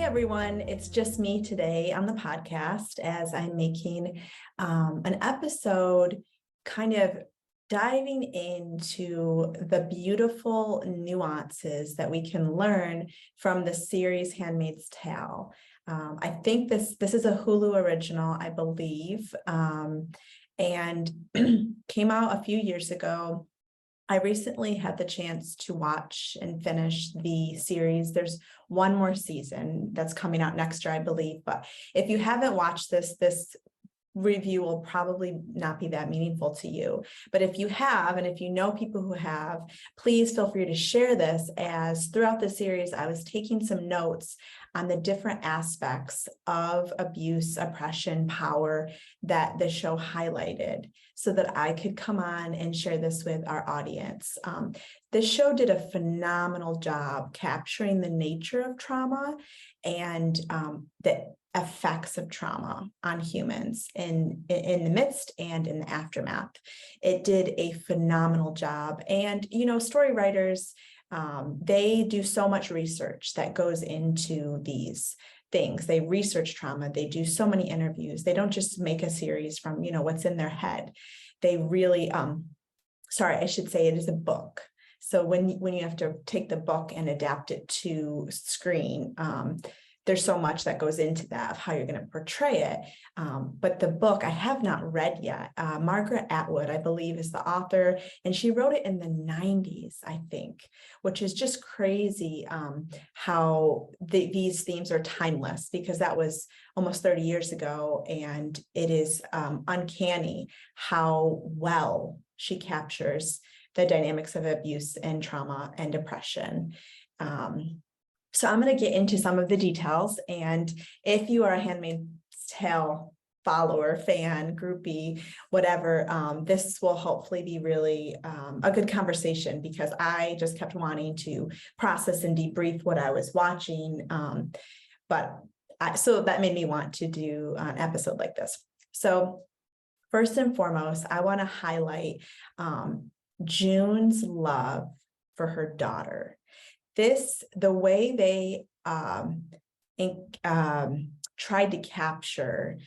everyone. It's just me today on the podcast as I'm making an episode kind of diving into the beautiful nuances that we can learn from the series Handmaid's Tale. I think this is a Hulu original, I believe, and came out a few years ago. I recently had the chance to watch and finish the series. There's one more season that's coming out next year, I believe. But if you haven't watched this review will probably not be that meaningful to you. But if you have, and if you know people who have, please feel free to share this, as throughout the series, I was taking some notes on the different aspects of abuse, oppression, power that the show highlighted, so that I could come on and share this with our audience. This show did a phenomenal job capturing the nature of trauma and the effects of trauma on humans in the midst and in the aftermath. It did a phenomenal job. And, story writers, they do so much research that goes into these things. They research trauma. They do so many interviews. They don't just make a series from, what's in their head. They really, I should say it is a book. So when you have to take the book and adapt it to screen, there's so much that goes into that of how you're going to portray it. But the book I have not read yet. Margaret Atwood, I believe, is the author, and she wrote it in the 90s, I think, which is just crazy how these themes are timeless, because that was almost 30 years ago. And it is uncanny how well she captures the dynamics of abuse and trauma and depression. So I'm going to get into some of the details. And if you are a Handmaid's Tale follower, fan, groupie, whatever, this will hopefully be really a good conversation, because I just kept wanting to process and debrief what I was watching. So that made me want to do an episode like this. So first and foremost, I want to highlight June's love for her daughter. The way they tried to capture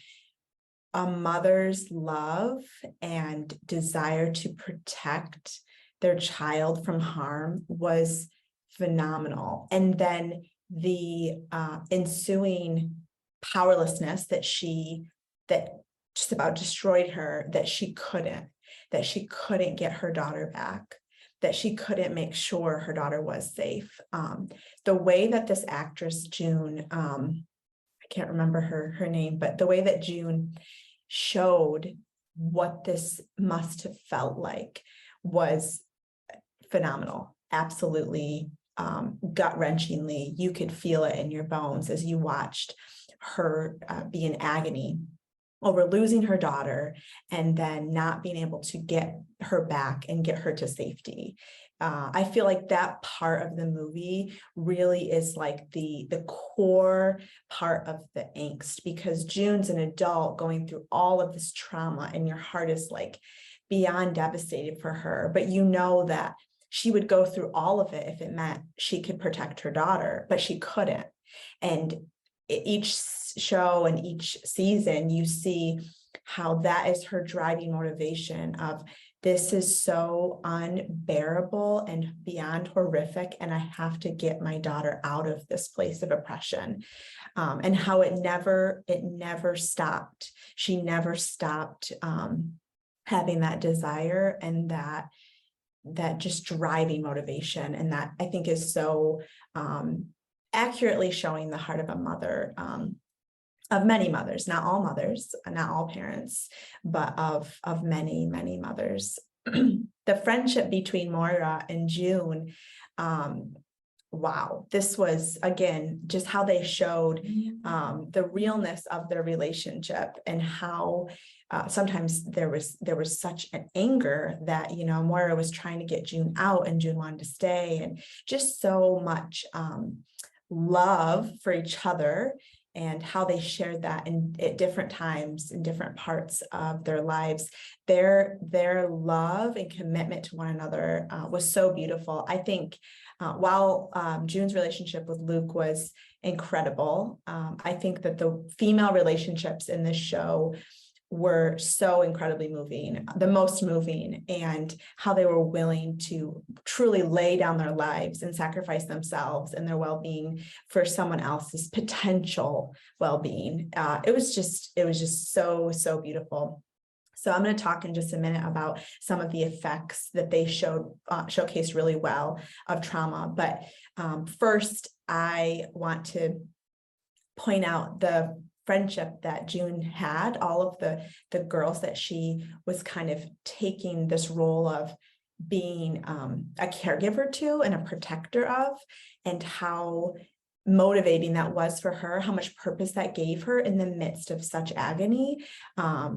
a mother's love and desire to protect their child from harm was phenomenal. And then the ensuing powerlessness that just about destroyed her, that she couldn't get her daughter back, that she couldn't make sure her daughter was safe. The way that this actress, June, I can't remember her name, but the way that June showed what this must have felt like was phenomenal. Absolutely gut-wrenchingly. You could feel it in your bones as you watched her be in agony over losing her daughter and then not being able to get her back and get her to safety. I feel like that part of the movie really is like the core part of the angst, because June's an adult going through all of this trauma and your heart is like beyond devastated for her. But you know that she would go through all of it if it meant she could protect her daughter, but she couldn't. And each show and each season, you see how that is her driving motivation of, this is so unbearable and beyond horrific, and I have to get my daughter out of this place of oppression. And how it never stopped. She never stopped having that desire and that just driving motivation. And that, I think, is so accurately showing the heart of a mother, of many mothers, not all parents, but of many, many mothers. The friendship between Moira and June, wow, this was, again, just how they showed the realness of their relationship, and how sometimes there was such an anger that, Moira was trying to get June out and June wanted to stay, and just so much love for each other and how they shared that at different times in different parts of their lives. Their love and commitment to one another was so beautiful. I think while June's relationship with Luke was incredible, I think that the female relationships in this show were so incredibly moving, the most moving, and how they were willing to truly lay down their lives and sacrifice themselves and their well-being for someone else's potential well-being. It was just so beautiful. So I'm going to talk in just a minute about some of the effects that they showcased really well of trauma. But first, I want to point out the friendship that June had, all of the girls that she was kind of taking this role of being a caregiver to and a protector of, and how motivating that was for her, how much purpose that gave her in the midst of such agony.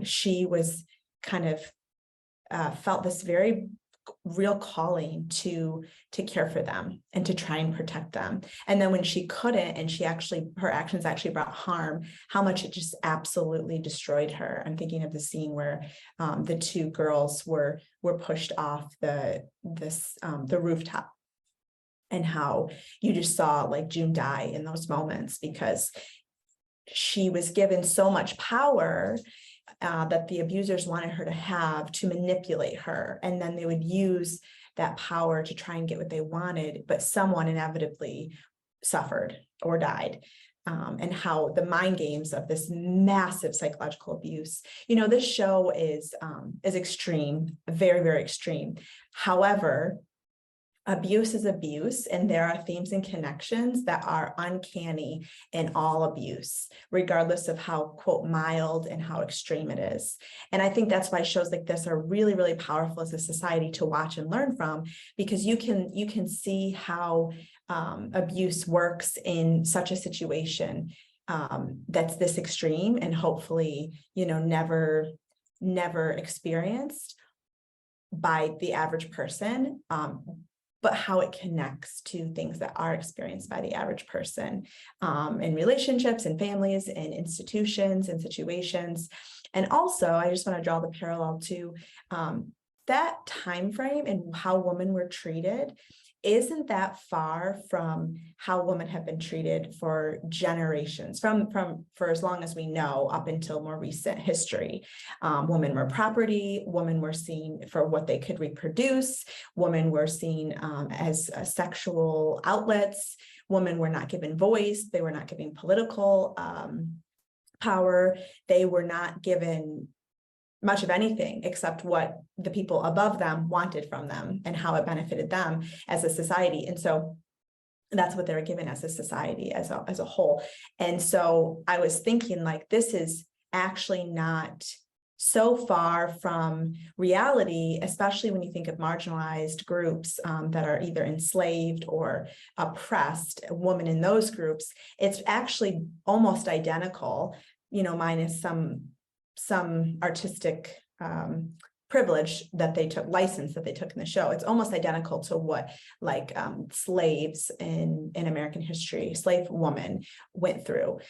She was kind of felt this very real calling to care for them and to try and protect them. And then when she couldn't, and her actions actually brought harm, how much it just absolutely destroyed her. I'm thinking of the scene where the two girls were pushed off the rooftop, and how you just saw like June die in those moments, because she was given so much power that the abusers wanted her to have, to manipulate her. And then they would use that power to try and get what they wanted, but someone inevitably suffered or died. And how the mind games of this massive psychological abuse. This show is extreme, very, very extreme. However, abuse is abuse, and there are themes and connections that are uncanny in all abuse, regardless of how, quote, mild and how extreme it is. And I think that's why shows like this are really, really powerful as a society to watch and learn from, because you can see how abuse works in such a situation that's this extreme, and hopefully, never experienced by the average person. But how it connects to things that are experienced by the average person in relationships and families and institutions and situations. And also, I just want to draw the parallel to that time frame and how women were treated. Isn't that far from how women have been treated for generations, for as long as we know, up until more recent history? Women were property, women were seen for what they could reproduce, women were seen as sexual outlets, women were not given voice, they were not given political power, they were not given much of anything except what the people above them wanted from them and how it benefited them as a society. And so that's what they were given as a society as a whole. And so I was thinking, like, this is actually not so far from reality, especially when you think of marginalized groups that are either enslaved or oppressed, women in those groups. It's actually almost identical, minus some artistic privilege that they took, license that they took in the show. It's almost identical to what slaves in American history, slave women went through,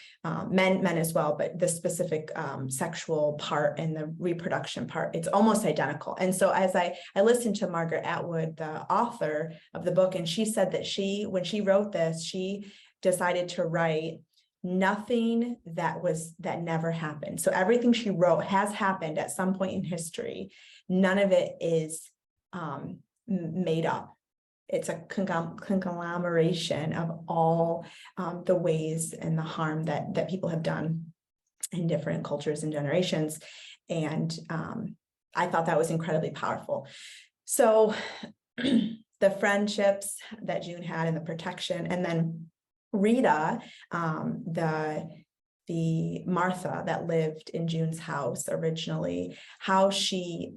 men as well, but the specific sexual part and the reproduction part, it's almost identical. And so as I listened to Margaret Atwood, the author of the book, and she said that when she wrote this, she decided to write nothing that never happened. So everything she wrote has happened at some point in history. None of it is made up. It's a conglomeration of all the ways and the harm that people have done in different cultures and generations. And I thought that was incredibly powerful. So the friendships that June had and the protection, and then Rita, the Martha that lived in June's house originally, how she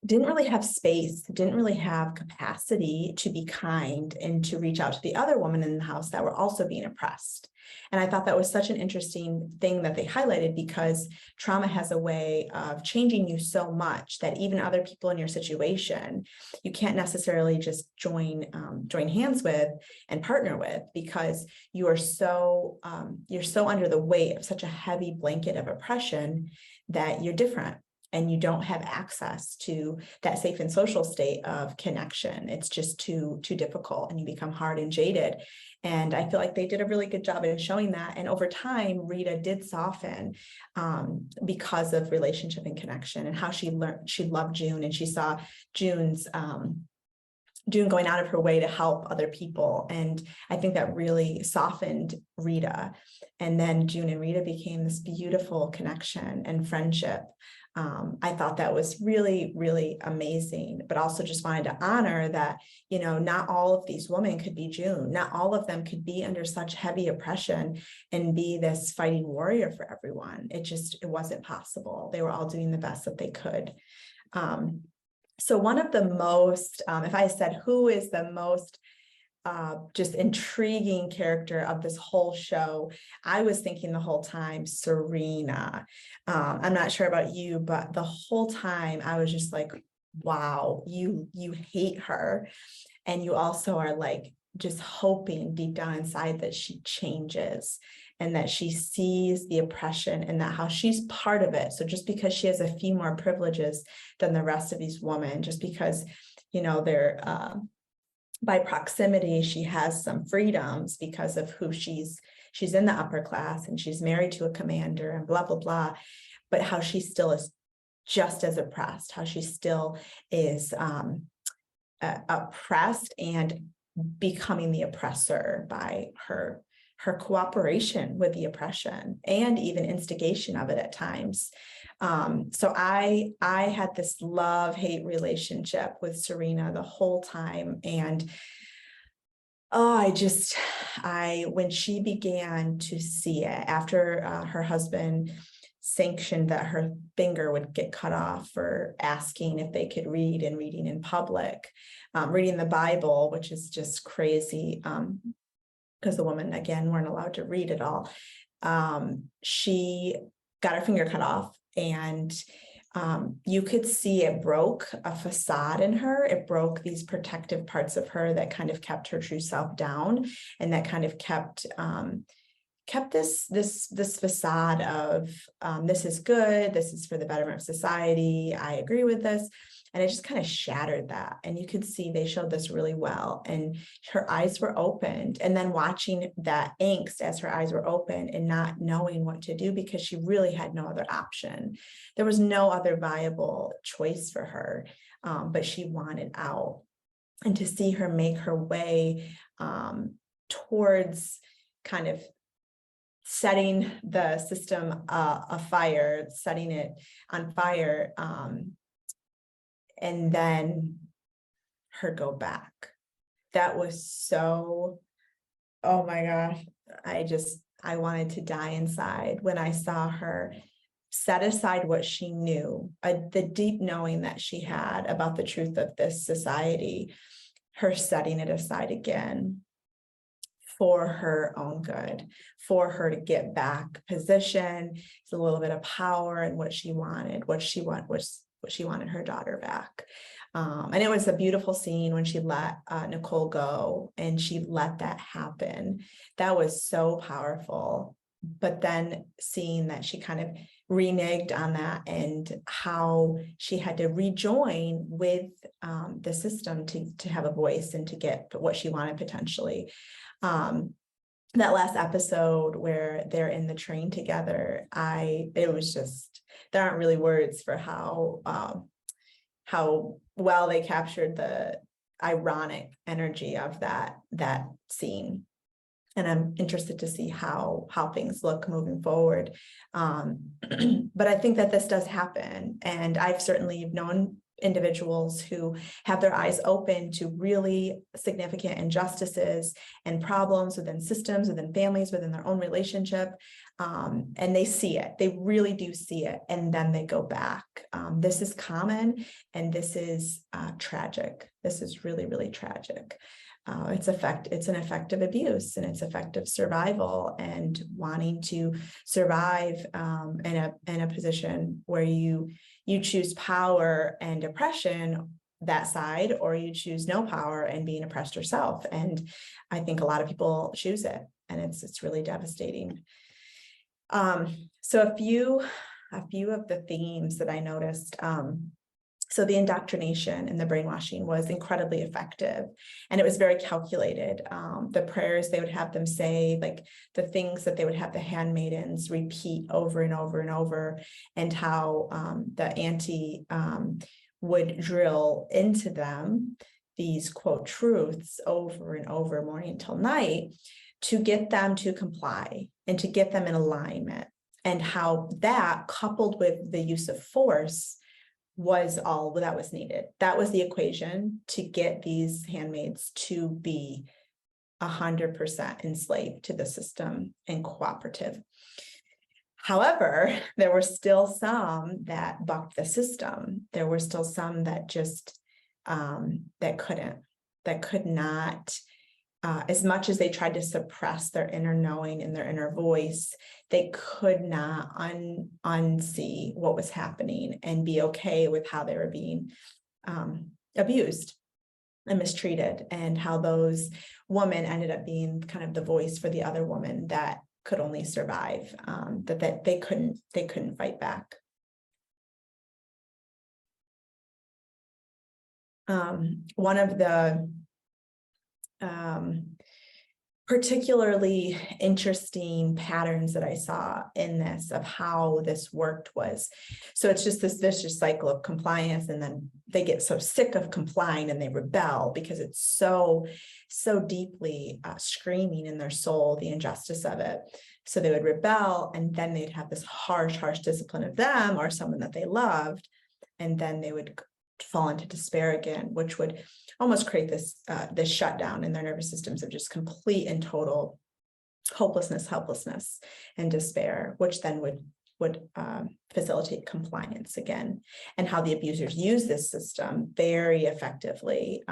didn't really have space, didn't really have capacity to be kind and to reach out to the other women in the house that were also being oppressed. And I thought that was such an interesting thing that they highlighted, because trauma has a way of changing you so much that even other people in your situation, you can't necessarily just join hands with and partner with, because you are so under the weight of such a heavy blanket of oppression that you're different. And you don't have access to that safe and social state of connection. It's just too difficult, and you become hard and jaded. And I feel like they did a really good job in showing that. And over time, Rita did soften because of relationship and connection, and how she loved June, and she saw June going out of her way to help other people. And I think that really softened Rita. And then June and Rita became this beautiful connection and friendship. I thought that was really, really amazing, but also just wanted to honor that, not all of these women could be June. Not all of them could be under such heavy oppression and be this fighting warrior for everyone. It wasn't possible. They were all doing the best that they could. So one of the most, if I said who is the most just intriguing character of this whole show, I was thinking the whole time Serena. I'm not sure about you, but the whole time I was just like, wow, you hate her, and you also are like just hoping deep down inside that she changes and that she sees the oppression and that how she's part of it. So just because she has a few more privileges than the rest of these women, just because they're by proximity, she has some freedoms because of who she's in the upper class, and she's married to a commander and blah, blah, blah, but how she still is just as oppressed, how she still is oppressed and becoming the oppressor by her cooperation with the oppression and even instigation of it at times. So I had this love-hate relationship with Serena the whole time. And when she began to see it after her husband sanctioned that her finger would get cut off for asking if they could read and reading in public, reading the Bible, which is just crazy, because the women, again, weren't allowed to read at all. She got her finger cut off, and you could see it broke a facade in her. It broke these protective parts of her that kind of kept her true self down, and that kind of kept this facade of this is good, this is for the betterment of society, I agree with this. And it just kind of shattered that. And you could see they showed this really well. And her eyes were opened. And then watching that angst as her eyes were open and not knowing what to do, because she really had no other option. There was no other viable choice for her, but she wanted out. And to see her make her way towards kind of setting the system afire, setting it on fire, and then her go back. That was so, oh my gosh, I wanted to die inside when I saw her set aside what she knew, the deep knowing that she had about the truth of this society, her setting it aside again for her own good, for her to get back position, a little bit of power, and what she wanted her daughter back. And it was a beautiful scene when she let Nicole go, and she let that happen. That was so powerful. But then seeing that she kind of reneged on that, and how she had to rejoin with the system to have a voice and to get what she wanted potentially. That last episode where they're in the train together, it was just, there aren't really words for how well they captured the ironic energy of that scene. And I'm interested to see how things look moving forward. But I think that this does happen. And I've certainly known individuals who have their eyes open to really significant injustices and problems within systems, within families, within their own relationship, And they see it, they really do see it, and then they go back. This is common, and this is tragic. This is really, really tragic. It's an effective abuse, and it's effective survival, and wanting to survive in a position where you choose power and oppression, that side, or you choose no power and being oppressed yourself. And I think a lot of people choose it, and it's really devastating. So a few of the themes that I noticed. So the indoctrination and the brainwashing was incredibly effective, and it was very calculated. The prayers they would have them say, like the things that they would have the handmaidens repeat over and over and over, and how the auntie would drill into them these quote truths over and over, morning till night, to get them to comply and to get them in alignment, and how that, coupled with the use of force, was all that was needed. That was the equation to get these handmaids to be 100% enslaved to the system and cooperative. However, there were still some that bucked the system. There were still some that just that could not. As much as they tried to suppress their inner knowing and their inner voice, they could not unsee what was happening and be okay with how they were being abused and mistreated, and how those women ended up being kind of the voice for the other woman that could only survive, that they couldn't fight back. One of the particularly interesting patterns that I saw in this, of how this worked, was, so it's just this vicious cycle of compliance, and then they get so sick of complying and they rebel because it's so deeply screaming in their soul, the injustice of it. So they would rebel, and then they'd have this harsh discipline of them or someone that they loved, and then they would fall into despair again, which would almost create this shutdown in their nervous systems of just complete and total hopelessness, helplessness, and despair, which then would facilitate compliance again. And how the abusers use this system very effectively,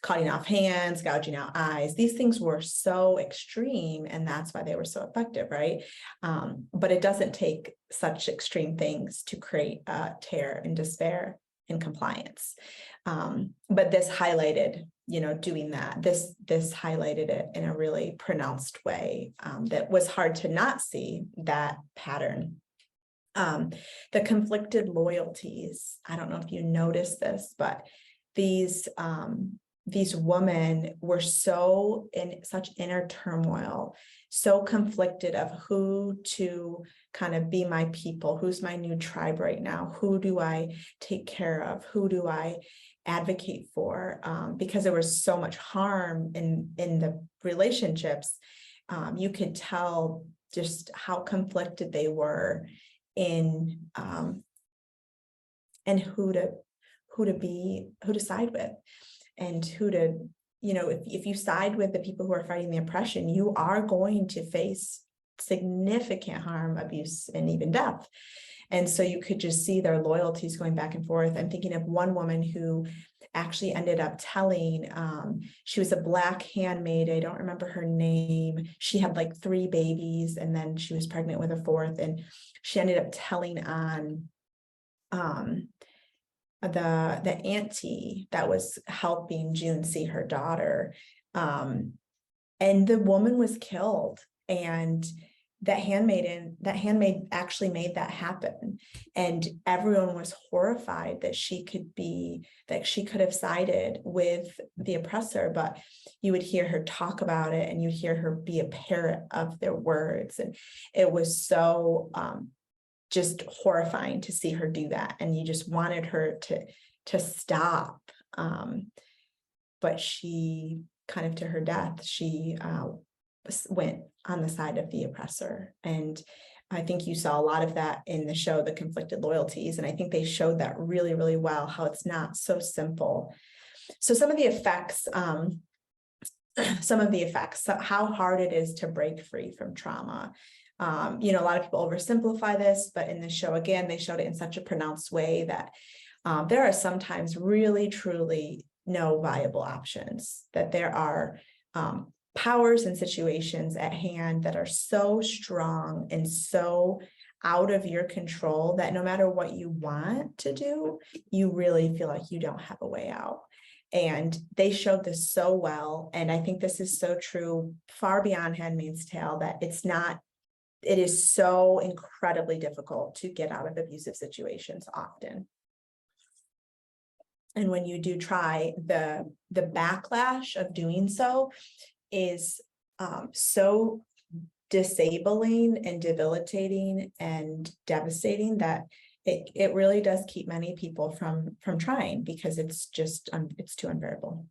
cutting off hands, gouging out eyes. These things were so extreme, and that's why they were so effective, right? But it doesn't take such extreme things to create terror and despair in compliance. But this highlighted, doing that, this highlighted it in a really pronounced way, that was hard to not see that pattern. The conflicted loyalties, I don't know if you noticed this, but these women were so in such inner turmoil, so conflicted of who to kind of be my people, who's my new tribe right now, who do I take care of, who do I advocate for, because there was so much harm in the relationships. You could tell just how conflicted they were in and who to side with, and who to, if you side with the people who are fighting the oppression, you are going to face significant harm, abuse, and even death. And so you could just see their loyalties going back and forth. I'm thinking of one woman who actually ended up telling, she was a Black handmaid. I don't remember her name. She had like 3 babies, and then she was pregnant with a 4th. And she ended up telling on the auntie that was helping June see her daughter. And the woman was killed. And that handmaid actually made that happen. And everyone was horrified that she could have sided with the oppressor, but you would hear her talk about it, and you'd hear her be a parrot of their words. And it was so just horrifying to see her do that. And you just wanted her to stop. But she, kind of to her death, she went on the side of the oppressor. And I think you saw a lot of that in the show, The Conflicted Loyalties. And I think they showed that really, really well, how it's not so simple. So some of the effects, how hard it is to break free from trauma. A lot of people oversimplify this, but in the show, again, they showed it in such a pronounced way that there are sometimes really, truly no viable options, that there are powers and situations at hand that are so strong and so out of your control that no matter what you want to do, you really feel like you don't have a way out. And they showed this so well. And I think this is so true far beyond Handmaid's Tale, that it is so incredibly difficult to get out of abusive situations often. And when you do try, the backlash of doing so is so disabling and debilitating and devastating that it really does keep many people from trying, because it's just it's too unbearable.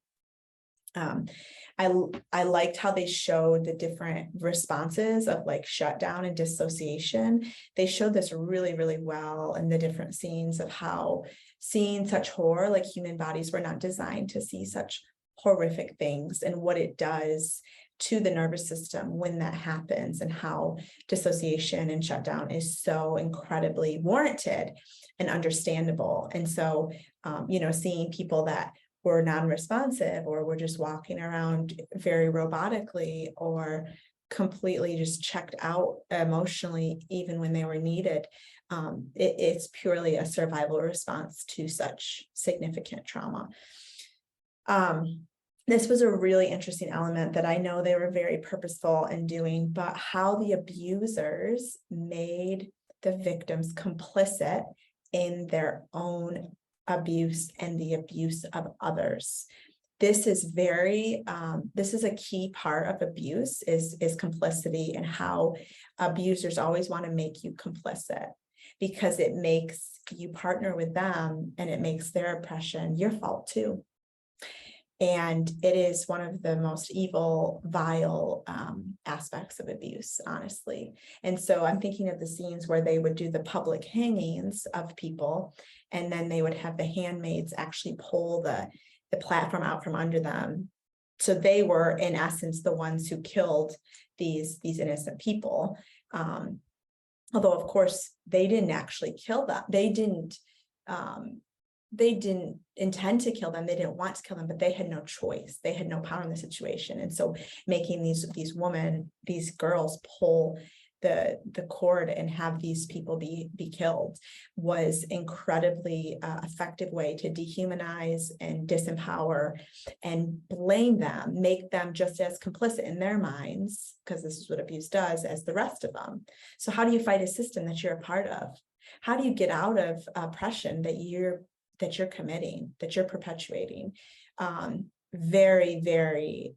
I liked how they showed the different responses of like shutdown and dissociation. They showed this really, really well in the different scenes of how seeing such horror, like human bodies were not designed to see such horrific things, and what it does to the nervous system when that happens, and how dissociation and shutdown is so incredibly warranted and understandable. And so, seeing people that were non-responsive, or were just walking around very robotically, or completely just checked out emotionally, even when they were needed, it's purely a survival response to such significant trauma. This was a really interesting element that I know they were very purposeful in doing, but how the abusers made the victims complicit in their own abuse and the abuse of others. This is a key part of abuse is complicity, and how abusers always want to make you complicit, because it makes you partner with them, and it makes their oppression your fault too. And it is one of the most evil, vile aspects of abuse, honestly. And so I'm thinking of the scenes where they would do the public hangings of people, and then they would have the handmaids actually pull the platform out from under them. So they were, in essence, the ones who killed these innocent people. Although, of course, they didn't actually kill them. They didn't intend to kill them. They didn't want to kill them, but they had no choice. They had no power in the situation. And so making these girls pull the cord and have these people be killed was incredibly effective way to dehumanize and disempower and blame them, make them just as complicit in their minds, because this is what abuse does, as the rest of them. So how do you fight a system that you're a part of? How do you get out of oppression that you're committing, that you're perpetuating? Very, very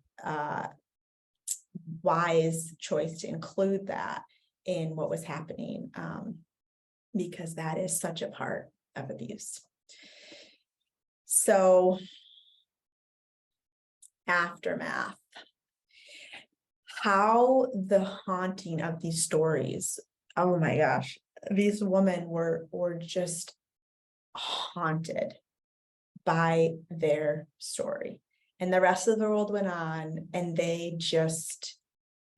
wise choice to include that in what was happening, because that is such a part of abuse. So, aftermath. How the haunting of these stories, oh my gosh, these women were just haunted by their story, and the rest of the world went on, and they just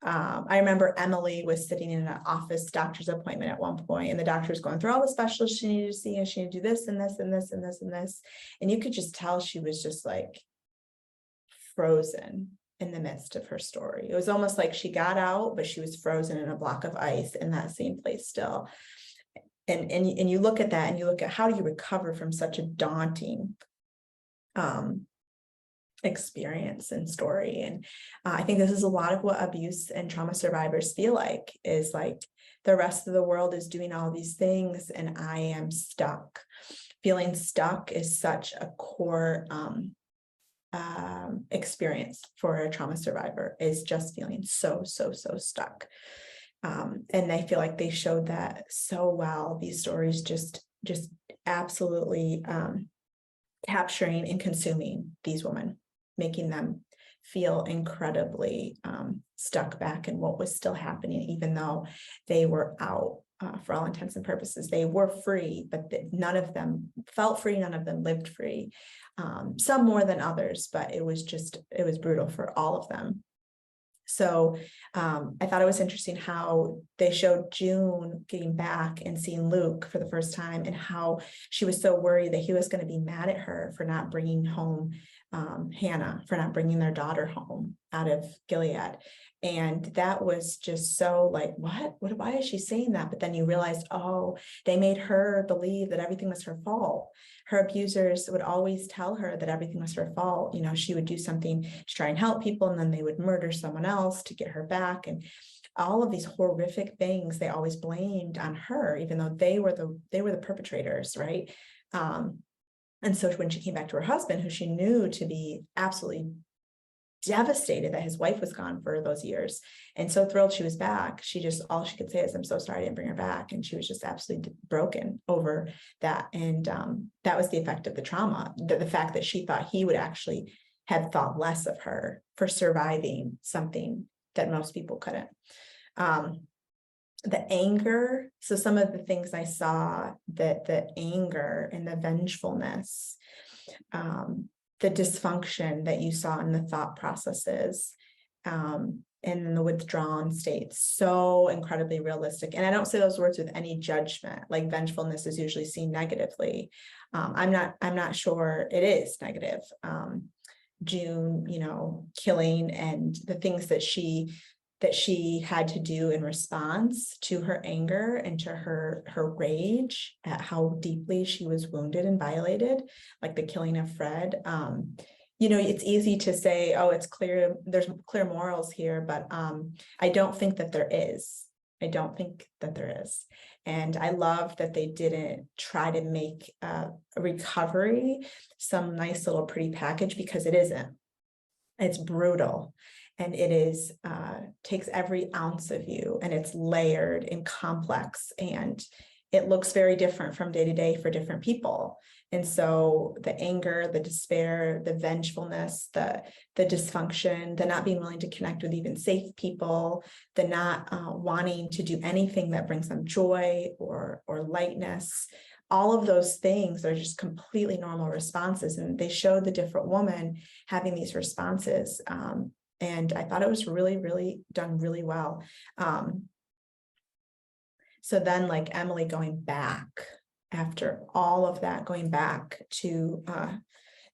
I remember Emily was sitting in an office doctor's appointment at one point, and the doctor was going through all the specialists she needed to see, and she needed to do this and this and this and this and this, and you could just tell she was just like frozen in the midst of her story. It was almost like she got out, but she was frozen in a block of ice in that same place still. And you look at that, and you look at how do you recover from such a daunting experience and story. And I think this is a lot of what abuse and trauma survivors feel like, is like the rest of the world is doing all these things and I am stuck. Feeling stuck is such a core experience for a trauma survivor, is just feeling so stuck. And I feel like they showed that so well. These stories just absolutely capturing and consuming these women, making them feel incredibly stuck back in what was still happening, even though they were out for all intents and purposes. They were free, but none of them felt free. None of them lived free. Some more than others, but it was brutal for all of them. So I thought it was interesting how they showed June getting back and seeing Luke for the first time, and how she was so worried that he was going to be mad at her for not bringing home Hannah, for not bringing their daughter home out of Gilead. And that was just so like, why is she saying that? But then you realize, oh, they made her believe that everything was her fault. Her abusers would always tell her that everything was her fault. She would do something to try and help people, and then they would murder someone else to get her back. And all of these horrific things they always blamed on her, even though they were the perpetrators, right? And so when she came back to her husband, who she knew to be absolutely devastated that his wife was gone for those years, and so thrilled she was back, all she could say is, "I'm so sorry I didn't bring her back." And she was just absolutely broken over that. And that was the effect of the trauma, the fact that she thought he would actually have thought less of her for surviving something that most people couldn't. The anger. So some of the things I saw, that the anger and the vengefulness, the dysfunction that you saw in the thought processes, and in the withdrawn state, so incredibly realistic. And I don't say those words with any judgment. Like, vengefulness is usually seen negatively. I'm not sure it is negative. June, killing, and the things that she had to do in response to her anger and to her rage at how deeply she was wounded and violated, like the killing of Fred. It's easy to say, oh, it's clear, there's clear morals here, but I don't think that there is. And I love that they didn't try to make a recovery some nice little pretty package, because it isn't. It's brutal. And it is takes every ounce of you, and it's layered and complex, and it looks very different from day to day for different people. And so the anger, the despair, the vengefulness, the dysfunction, the not being willing to connect with even safe people, the not wanting to do anything that brings them joy or lightness, all of those things are just completely normal responses. And they showed the different woman having these responses. And I thought it was really, really done really well. So then, like, Emily going back after all of that, going back to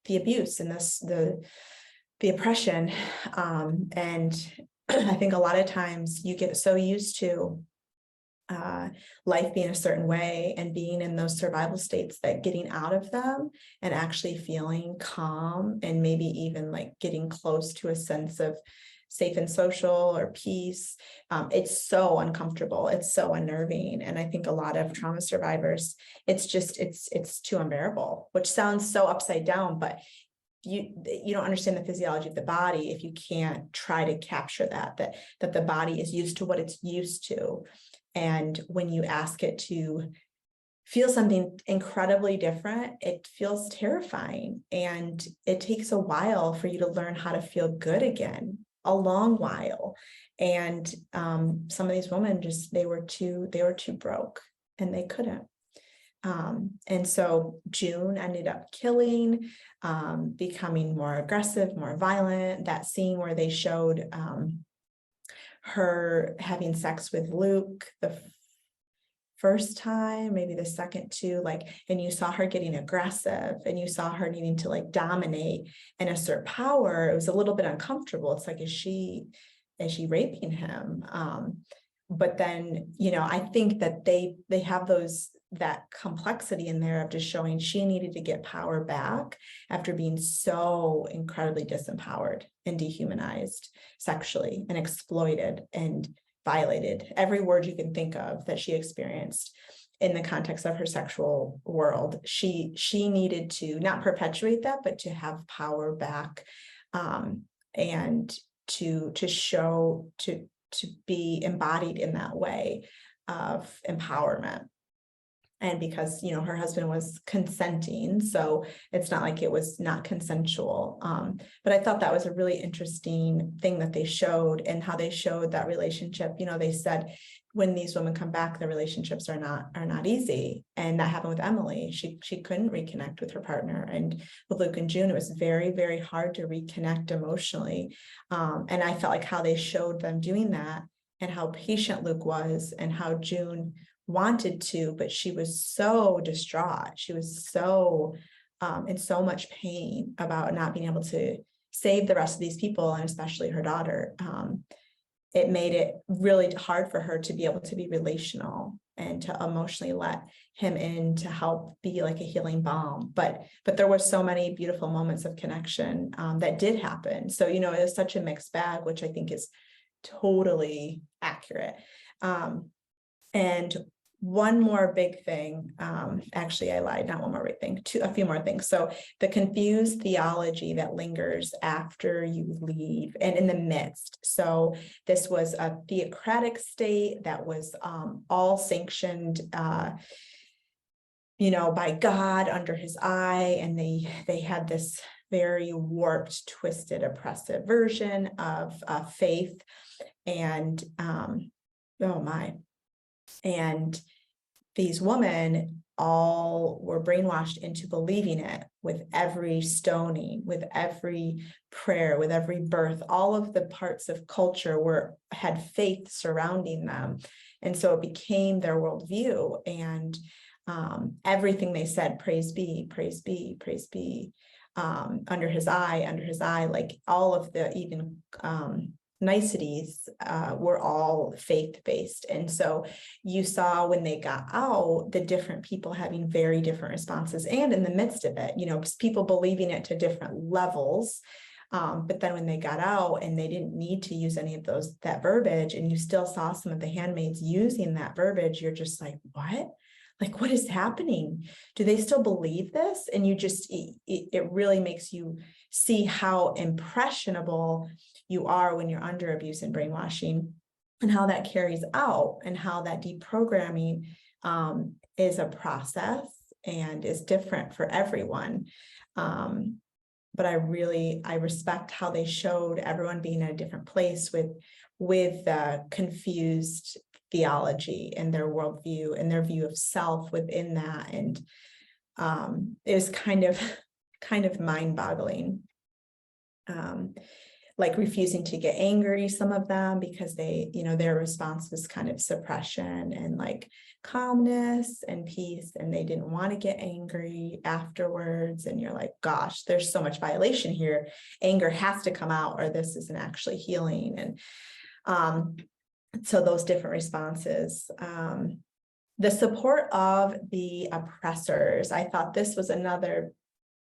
the abuse and the oppression. And I think a lot of times you get so used to life being a certain way and being in those survival states, that getting out of them and actually feeling calm, and maybe even like getting close to a sense of safe and social or peace, it's so uncomfortable, it's so unnerving. And I think a lot of trauma survivors, it's too unbearable, which sounds so upside down, but you don't understand the physiology of the body if you can't try to capture that the body is used to what it's used to. And when you ask it to feel something incredibly different, it feels terrifying. And it takes a while for you to learn how to feel good again, a long while. And some of these women they were too broke, and they couldn't. And so June ended up killing, becoming more aggressive, more violent. That scene where they showed her having sex with Luke the first time, maybe the second too, like, and you saw her getting aggressive, and you saw her needing to like dominate and assert power. It was a little bit uncomfortable. It's like, is she raping him? But then, I think that they have that complexity in there of just showing she needed to get power back after being so incredibly disempowered and dehumanized sexually, and exploited and violated, every word you can think of that she experienced in the context of her sexual world. She needed to not perpetuate that, but to have power back, and to show, to be embodied in that way of empowerment. And because, her husband was consenting, so it's not like it was not consensual. But I thought that was a really interesting thing that they showed, and how they showed that relationship. They said when these women come back, the relationships are not easy. And that happened with Emily. She couldn't reconnect with her partner. And with Luke and June, it was very, very hard to reconnect emotionally. And I felt like how they showed them doing that, and how patient Luke was, and how June wanted to, but she was so distraught. She was so in so much pain about not being able to save the rest of these people, and especially her daughter. It made it really hard for her to be able to be relational and to emotionally let him in to help be like a healing balm. But there were so many beautiful moments of connection that did happen. So, it was such a mixed bag, which I think is totally accurate. And one more big thing, actually I lied, not one more big thing, a few more things. So the confused theology that lingers after you leave and in the midst. So this was a theocratic state that was all sanctioned, by God under his eye. And they had this very warped, twisted, oppressive version of faith. And oh my. And these women all were brainwashed into believing it with every stoning, with every prayer, with every birth. All of the parts of culture had faith surrounding them. And so it became their worldview. And everything they said, praise be, praise be, praise be, under his eye, like all of the even niceties were all faith-based. And so you saw when they got out, the different people having very different responses, and in the midst of it, people believing it to different levels. But then when they got out and they didn't need to use any of that verbiage, and you still saw some of the handmaids using that verbiage, you're just like, what? Like, what is happening? Do they still believe this? And it really makes you see how impressionable you are when you're under abuse and brainwashing, and how that carries out, and how that deprogramming is a process and is different for everyone. But I respect how they showed everyone being in a different place with confused theology and their worldview and their view of self within that. And it was kind of mind-boggling. Like refusing to get angry, some of them, because their response was kind of suppression and like calmness and peace, and they didn't want to get angry afterwards. And you're like, gosh, there's so much violation here. Anger has to come out, or this isn't actually healing. And so those different responses. The support of the oppressors, I thought this was another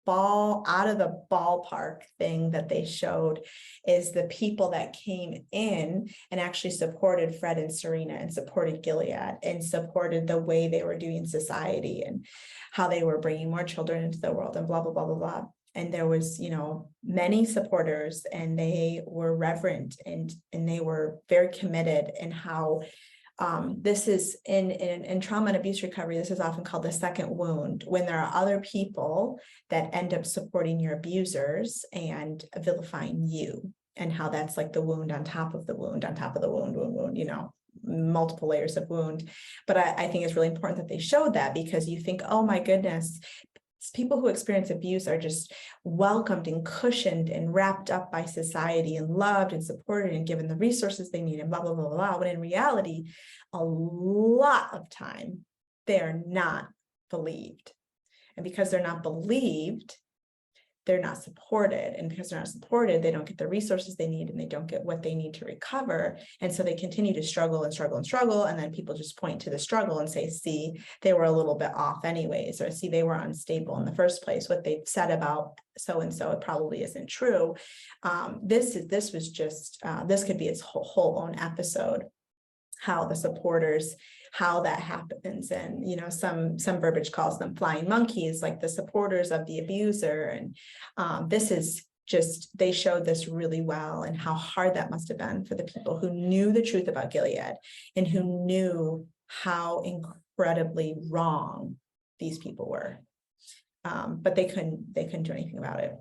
ball out of the ballpark thing that they showed, is the people that came in and actually supported Fred and Serena, and supported Gilead, and supported the way they were doing society, and how they were bringing more children into the world, and blah, blah, blah, blah, blah. And there was, many supporters, and they were reverent, and they were very committed. And how this is in trauma and abuse recovery, this is often called the second wound, when there are other people that end up supporting your abusers and vilifying you, and how that's like the wound on top of the wound on top of the wound, multiple layers of wound. But I think it's really important that they showed that, because you think, oh my goodness, people who experience abuse are just welcomed and cushioned and wrapped up by society, and loved and supported and given the resources they need, and blah, blah, blah, blah, blah. When in reality, a lot of time, they're not believed. And because they're not believed, they're not supported. And because they're not supported, they don't get the resources they need, and they don't get what they need to recover. And so they continue to struggle and struggle and struggle. And then people just point to the struggle and say, see, they were a little bit off anyways, or see, they were unstable in the first place. What they've said about so-and-so, it probably isn't true. This could be its whole own episode, how the supporters, how that happens. And some verbiage calls them flying monkeys, like the supporters of the abuser. And this is just, they showed this really well, and how hard that must have been for the people who knew the truth about Gilead, and who knew how incredibly wrong these people were. But they couldn't do anything about it.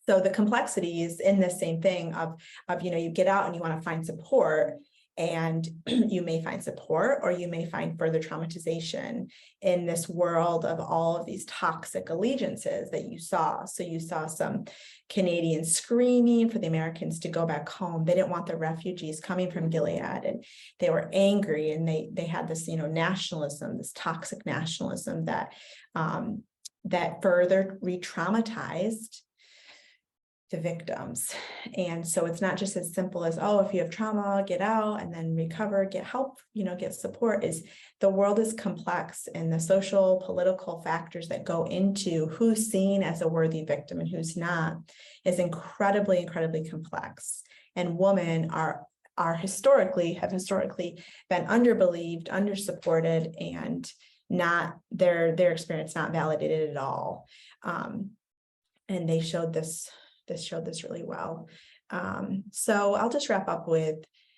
So the complexities in this same thing of, you get out and you want to find support, and you may find support, or you may find further traumatization in this world of all of these toxic allegiances that you saw. So you saw some Canadians screaming for the Americans to go back home. They didn't want the refugees coming from Gilead, and they were angry, and they had this, nationalism, this toxic nationalism that further re-traumatized the victims. And so it's not just as simple as, oh, if you have trauma, get out and then recover, get help, get support. Is the world is complex, and the social, political factors that go into who's seen as a worthy victim and who's not is incredibly, incredibly complex. And women have historically been underbelieved, undersupported, and not their experience not validated at all. And they showed this really well. So I'll just wrap up with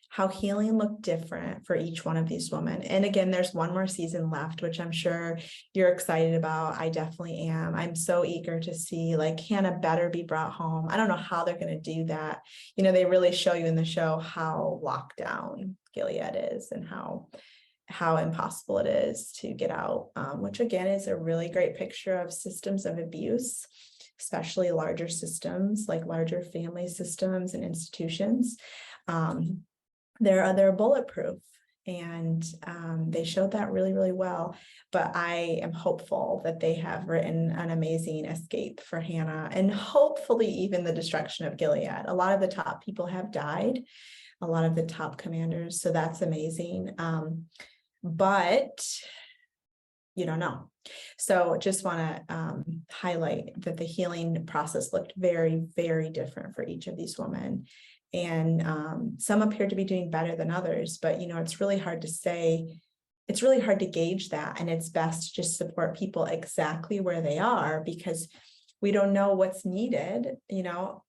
how healing looked different for each one of these women. And again, there's one more season left, which I'm sure you're excited about. I definitely am. I'm so eager to see, Hannah better be brought home. I don't know how they're going to do that. They really show you in the show how locked down Gilead is, and how impossible it is to get out, which again is a really great picture of systems of abuse, especially larger systems, like larger family systems and institutions. They're bulletproof, and they showed that really, really well. But I am hopeful that they have written an amazing escape for Hannah, and hopefully even the destruction of Gilead. A lot of the top people have died, a lot of the top commanders, so that's amazing. But you don't know. So just want to highlight that the healing process looked very, very different for each of these women. And some appeared to be doing better than others, but, it's really hard to say. It's really hard to gauge that. And it's best to just support people exactly where they are, because we don't know what's needed.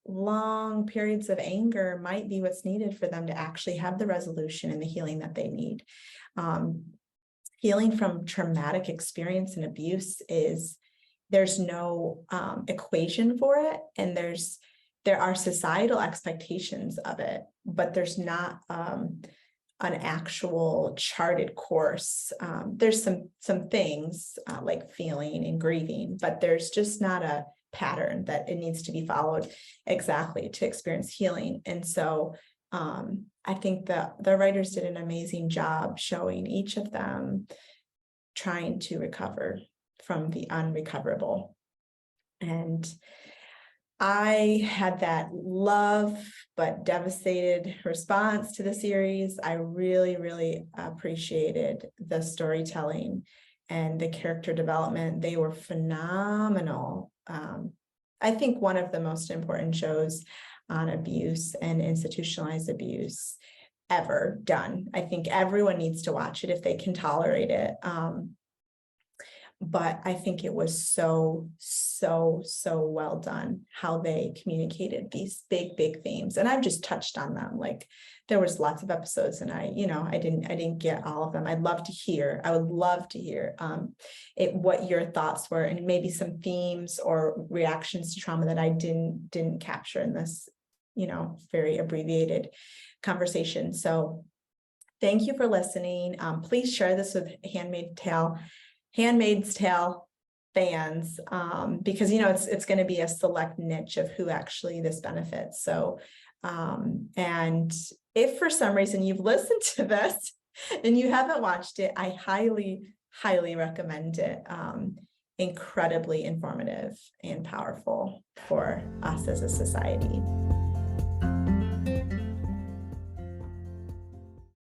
Long periods of anger might be what's needed for them to actually have the resolution and the healing that they need. Healing from traumatic experience and abuse there's no equation for it, and there are societal expectations of it, but there's not an actual charted course. There's some things like feeling and grieving, but there's just not a pattern that it needs to be followed exactly to experience healing. And so I think the writers did an amazing job showing each of them trying to recover from the unrecoverable. And I had that love but devastated response to the series. I really, really appreciated the storytelling and the character development. They were phenomenal. I think one of the most important shows on abuse and institutionalized abuse ever done. I think everyone needs to watch it if they can tolerate it. But I think it was so well done how they communicated these big themes. And I've just touched on them. There was lots of episodes, and I didn't get all of them. I would love to hear what your thoughts were, and maybe some themes or reactions to trauma that I didn't capture in this, very abbreviated conversation. So thank you for listening. Please share this with Handmaid's Tale fans, because it's going to be a select niche of who actually this benefits. So and if for some reason you've listened to this and you haven't watched it, I highly recommend it. Incredibly informative and powerful for us as a society.